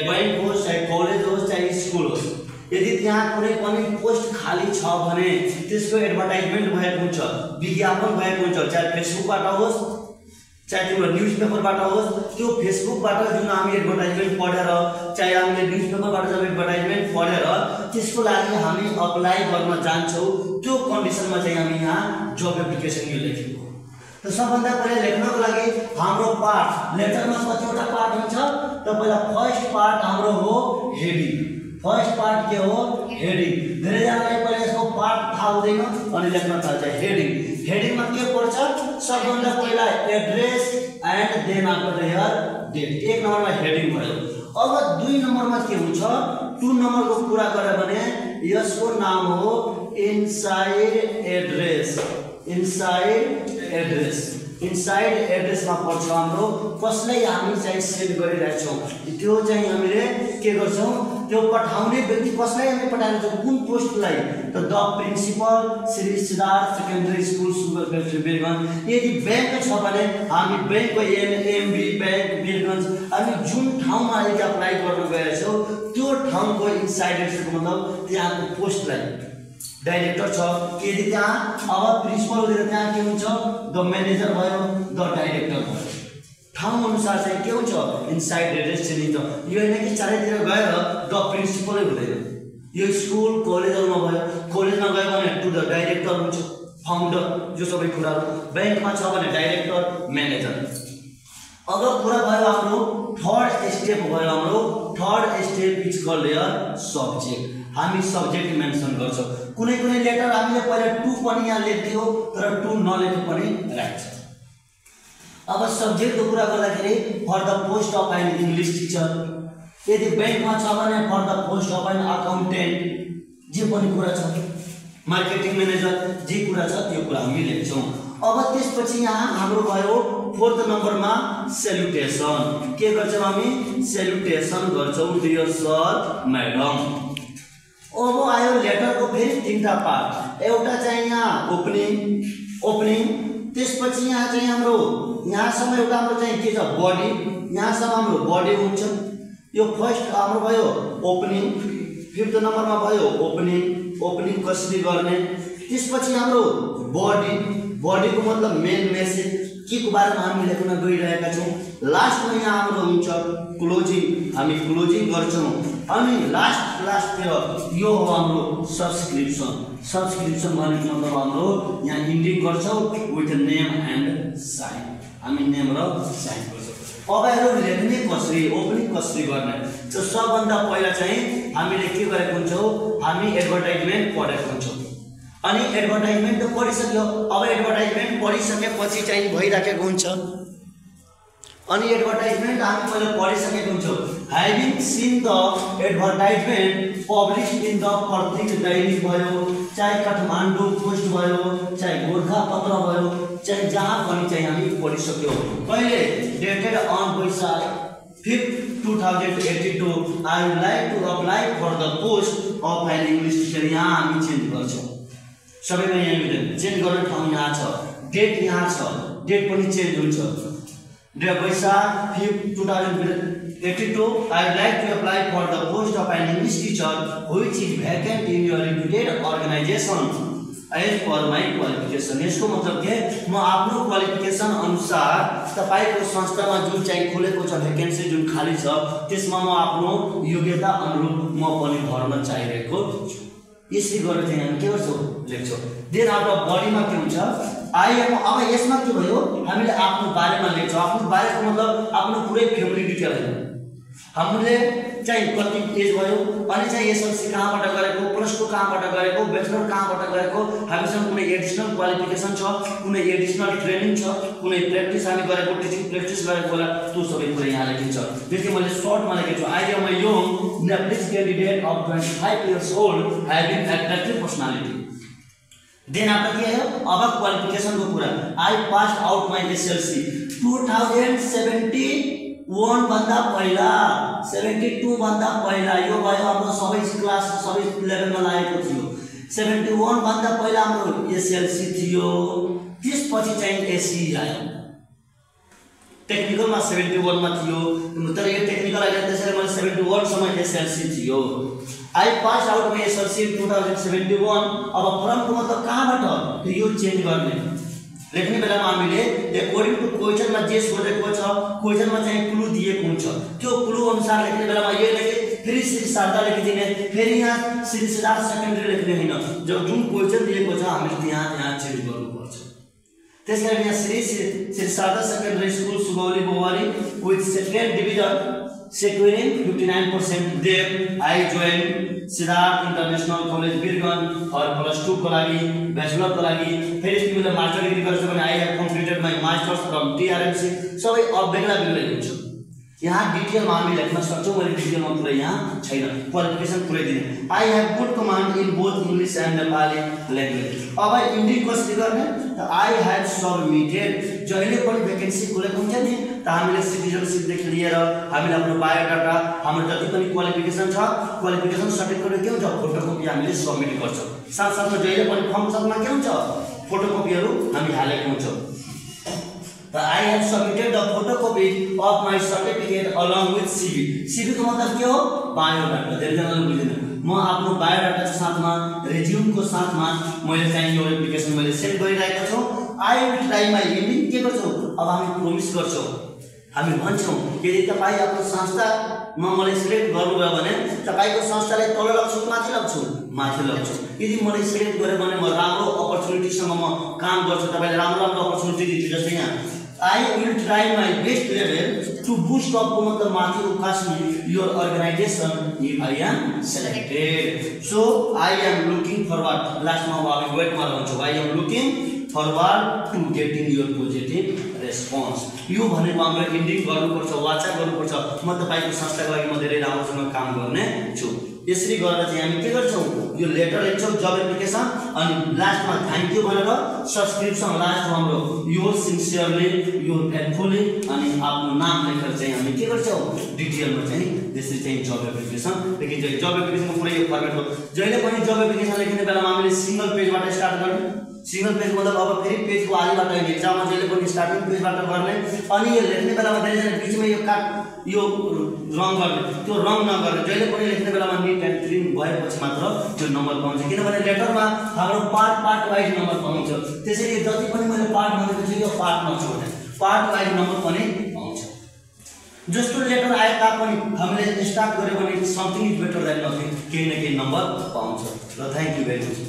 Bank होस्, चाहे college होस्, चाहे स्कुल होस्, यदि त्यहाँ कुनै पनि पोस्ट खाली छ भने त्यसको एडभर्टाइजमेन्ट भएको हुन्छ, विज्ञापन भएको हुन्छ, चाहे फेसबुकबाट होस्, चाहे तिम्रो न्युजपेपरबाट होस्। त्यो फेसबुकबाट जुन हामी एडभर्टाइजमेन्ट पढेर, चाहे हामीले न्युजपेपरबाट जब एडभर्टाइजमेन्ट पढेर त्यसको लागि हामी अप्लाई गर्न जान्छौँ, त्यो कन्डिसनमा चाहिँ हामी यहाँ जब एप्लिकेसन यो लेखेको। त सबभन्दा पहिले लेख्नको लागि हाम्रो पार्ट, लेटरमा कतिवटा पार्ट हुन्छ त पहिला फर्स्ट पार्ट हाम्रो हो हेडिङ। फर्स्ट पार्ट के हो? हेडिङ। धेरैजनालाई पहिला यसको पार्ट थाहा हुँदैन अनि लेख्न थाल्छ हेडिङ। हेडिङमा के पर्छ? सबभन्दा पहिला address and then after here date. एक नम्बरमा हेडिङ भयो। अब 2 नम्बरमा के हुन्छ? 2 नम्बरको कुरा गरे भने यसको नाम हो inside address. Inside address. Inside एड्रेसमा पर्छ हाम्रो कसलाई हामी चाहिँ सेन्ड गरिरहेछौँ, त्यो चाहिँ हामीले के गर्छौँ, त्यो पठाउने व्यक्ति कसलाई हामी पठाइरहेछौँ, कुन पोस्टलाई। त the principal Shri Siddhartha secondary school sugar factory Birgunj. यदि ब्याङ्क छ भने हामी ब्याङ्कको एनएमबी ब्याङ्क वीरगञ्ज, हामी जुन ठाउँमा यदि अप्लाई गर्न गएछौँ त्यो ठाउँको इनसाइड एड्रेसको मतलब त्यहाँको पोस्टलाई डाइरेक्टर छ। यदि त्यहाँ अब प्रिन्सिपल हुँदैन त्यहाँ के हुन्छ? द म्यानेजर भयो, द डाइरेक्टर भयो। ठाउँ अनुसार चाहिँ के हुन्छ? इनसाइड एड्रेस चिनिन्छ। यो होइन कि चारैतिर गएर द प्रिन्सिपलै हुँदैन। यो स्कुल कलेजहरूमा भयो, कलेजमा गयो भने टु द डाइरेक्टर हुन्छ, फाउन्डर, यो सबै कुराहरू। ब्याङ्कमा छ भने डाइरेक्टर, म्यानेजर। अब कुरा भयो हाम्रो थर्ड स्टेप भयो। हाम्रो third step is called here subject. हामी सब्जेक्ट मेन्सन गर्छौँ। कुनै कुनै लेटर हामीले पहिला टु पनि यहाँ लेख्दियो तर टु नलेखे पनि राख्छ। अब सब्जेक्टको कुरा गर्दाखेरि for the post of an English teacher. यदि ब्याङ्कमा छ भने for the post of an accountant, जे पनि कुरा छ, मार्केटिङ म्यानेजर, जे कुरा छ त्यो कुरा हामी लेख्छौँ। अब त्यसपछि यहाँ हाम्रो भयो 4th नम्बरमा सेल्युटेसन। के गर्छौँ हामी? सेल्युटेसन गर्छौँ, डियर सर, म्याडम। अब आयो लेटरको फेरि 3टा पार्ट। एउटा चाहिँ यहाँ ओपनिङ, त्यसपछि यहाँ चाहिँ हाम्रो यहाँसम्म एउटा हाम्रो चाहिँ के छ? बडी। यहाँसम्म हाम्रो बडी हुन्छ। यो फर्स्ट हाम्रो भयो ओपनिङ। 5th नम्बरमा भयो ओपनिङ कसरी गर्ने। त्यसपछि हाम्रो बडीको मतलब मेन मेसेज, के को बारेमा हामी लेख्न गइरहेका छौँ। लास्टमा यहाँ हाम्रो हुन्छ क्लोजिङ, हामी क्लोजिङ गर्छौँ। अनि लास्टतिर यो हो हाम्रो सब्सक्रिप्सन भनेको मतलब हाम्रो यहाँ इन्डिक गर्छौँ विथ नेम एन्ड साइन। हामी नेम र साइन गर्छौँ। अब हेरौँ लेख्ने कसरी, ओपनिङ कसरी गर्ने। त सबभन्दा पहिला चाहिँ हामीले के गरेको हुन्छौँ? हामी एडभर्टाइजमेन्ट पढेको हुन्छौँ। अनि एडभर्टाइजमेन्ट त पढिसक्यो। अब एडभर्टाइजमेन्ट पढिसकेपछि चाहिँ भइराखेको हुन्छ। अनि एडभर्टाइजमेन्ट हामी पहिला पढिसकेको हुन्छौँ। Having seen the advertisement published in the Pratyek Dainik भयो, चाहे काठमाडौँ पोस्ट भयो, चाहे गोर्खापत्र भयो, चाहे जहाँ पनि चाहिँ हामी पढिसक्यौँ। कहिले? Dated on Baishakh 5th 2082। I would like to apply for the post of an English teacher. यहाँ हामी चेन्ज गर्छौँ। सबैमा यहाँ चेन्ज गर्ने ठाउँ यहाँ छ, डेट यहाँ छ, डेट पनि चेन्ज हुन्छ। वैशाख 5th 2082। I would like to apply for the post of an English teacher which is vacant in your reputed organization as per my qualification। यसको मतलब के? म आफ्नो क्वालिफिकेसन अनुसार तपाईको संस्थामा जुन चाहिँ खुलेको छ भ्याकेन्सी जुन खाली छ त्यसमा म आफ्नो योग्यता अनुरूप म पनि भर्न चाहिरहेको छु। यसरी गरेर चाहिँ हामी के गर्छौँ? लेख्छौँ। देन आफ्नो बडीमा के हुन्छ? अब यसमा के भयो? हामीले आफ्नो बारेमा लेख्छौँ। आफ्नो बारेको मतलब आफ्नो पुरै फ्यामिली डिटेल होइन। हामीले चाहिँ कति एज भयो, अनि चाहिँ एसएलसी कहाँबाट गरेको, +2 कहाँबाट गरेको, ब्याचलर कहाँबाट गरेको, हामीसँग कुनै एडिसनल क्वालिफिकेसन छ, कुनै एडिसनल ट्रेनिङ छ, कुनै प्र्याक्टिस हामी गरेको, टिचिङ प्र्याक्टिस गरेको होला, त्यो सबै कुरा यहाँ लेखिन्छ। त्यसले मैले सर्टमा लेखेको छु। I am a young applicant candidate of 25 years old having attractive personality. Then after के आयो? अब क्वालिफिकेसनको कुरा। I passed out my SLC 2071 भन्दा पहिला, 72 भन्दा पहिला। यो भयो हाम्रो सबै क्लास सबै लेभलमा लागेको थियो। 71 भन्दा पहिला हाम्रो एसएलसी थियो। त्यसपछि चाहिँ एसई आयो। टेक्निकलमा 71 मा थियो, तर यो टेक्निकल आइले त्यसैले मैले 71 सम्म एसएलसी थियो। आई पास आउट में एसएलसी 2071। अब फर्मको मतलब कहाँबाट यो चेन्ज गर्ने लेख्ने बेलामा हामीले अकॉर्डिंग टु क्वेशनमा जे सोधेको छ, क्वेशनमा चाहिँ क्लु दिएको हुन्छ, त्यो क्लु अनुसार लेख्ने बेलामा यो लेखे फेरि श्री शारदा लेखिदिने, फेरि यहाँ श्री शारदा सेकेन्डरी लेख्ने हैन। जब जुन क्वेशन दिएको छ हामीले यहाँ चेन्ज गर्नुपर्छ। त्यसैले यहाँ Shri Sharada secondary school Sugauli Bowari with second division securing 59% there I joined Siddhartha international college Birgunj और +2 को लागि बैचलर को लागि फेरि तिमीले मास्टर डिग्री गर्छ भने I have completed my masters from TRMC. सबै अब बेग्ला हुन्छ। यहाँ डिटेलमा हामी लेख्न सक्छौं, मैले डिटेलमा पुरै यहाँ छैन, क्वालिफिकेसन पुरै दिने। I have good command in both English and Nepali language. अब हिन्दी कसरी गर्ने त आई हैव सबमिटेड जहिले पनि भ्याकेन्सी खुलेको हुन्छ नि त हामीले सिटिजनशिप देखि लिएर हामीले आफ्नो बायोडाटा हाम्रो जति पनि क्वालिफिकेसन छ, क्वालिफिकेसन सर्टिफिकेट के हुन्छ फोटोकपी हामीले सबमिट गर्छौं। साथसाथमा जहिले पनि फर्म साथमा के हुन्छ फोटोकपीहरु हामी हालेको हुन्छ। I have submitted the photocopy of my certificate along with CV. CV को मतलब के हो बायोडाटा। धेरै जनाले बुझ्दैन। म आफ्नो बायोडाटा को साथमा रेज्युम को साथमा मैले चाहिँ यो एप्लिकेसन मैले सेन्ड गरिरहेको छु। I will try my ending के गर्छौ अब हामी प्रोमिस गर्छौ, हामी भन्छौ यदि तपाई आफ्नो संस्थामा मलाई सिलेक्ट गर्नुभयो भने तपाईको संस्थालाई तल लग्छु माथि लग्छु माथि लग्छु। यदि मलाई सिलेक्ट गर्यो भने म राम्रो अपर्चुनिटीसँग म काम गर्छु, तपाईले राम्रो अपर्चुनिटी दिन्छु। जस्तै यहाँ I will try my best level to boost up मतलब माथि उकास्ने your organization if I am selected. So I am looking forward last मा हामी वेट मा रहन्छौ। I am looking forward to getting your positive response. यो भनेको हाम्रो ending गर्नुपर्छ, वाचा गर्नुपर्छ। म तपाईको संस्थाको लागि म धेरै राम्रोसँग काम गर्ने छु। यसरी गरेर चाहिँ हामी के गर्छौं यो लेटर लेख्छौं जब एप्लिकेसन अनि लास्टमा थ्यांक यू भनेर सब्स्क्रिप्सन लास्ट हाम्रो योर सिन्सियरली योर फेथफुली अनि आफ्नो नाम लेखेर चाहिँ हामी के गर्छौं डिटेलमा चाहिँ त्यसरी चाहिँ जब एप्लिकेसन लेखिन्छ। जब एप्लिकेसनको पुरै यो फर्मेट हो। जहिले पनि जब एप्लिकेसन लेख्ने बेलामा हामीले सिंगल पेजबाट स्टार्ट गर्ने। सिंगल पेज मतलब अब फेरि पेजको आदिबाट हैन, एक्जाममा जहिले पनि स्टार्टिङ पेजबाट गर्ने। अनि यो लेख्ने बेलामा धेरै जना बीचमा यो रङ गर्ने, त्यो रङ नगर्ने। जहिले पनि लेख्ने बेलामा नीट एन्ड क्लीन भएपछि मात्र त्यो नम्बर पाउँछ, किनभने लेटरमा हाम्रो पार्ट वाइज नम्बर पाउँछ। त्यसैले जति पनि मैले पार्ट भनेको छु यो पार्ट नछोड्ने, पार्ट वाइज नम्बर पनि पाउँछ। जस्तो लेटर आए तापनि हामीले स्टार्ट गर्यो भने something is better than nothing, केही न केही नम्बर पाउँछ। ल थ्यांक यू भेरी मच।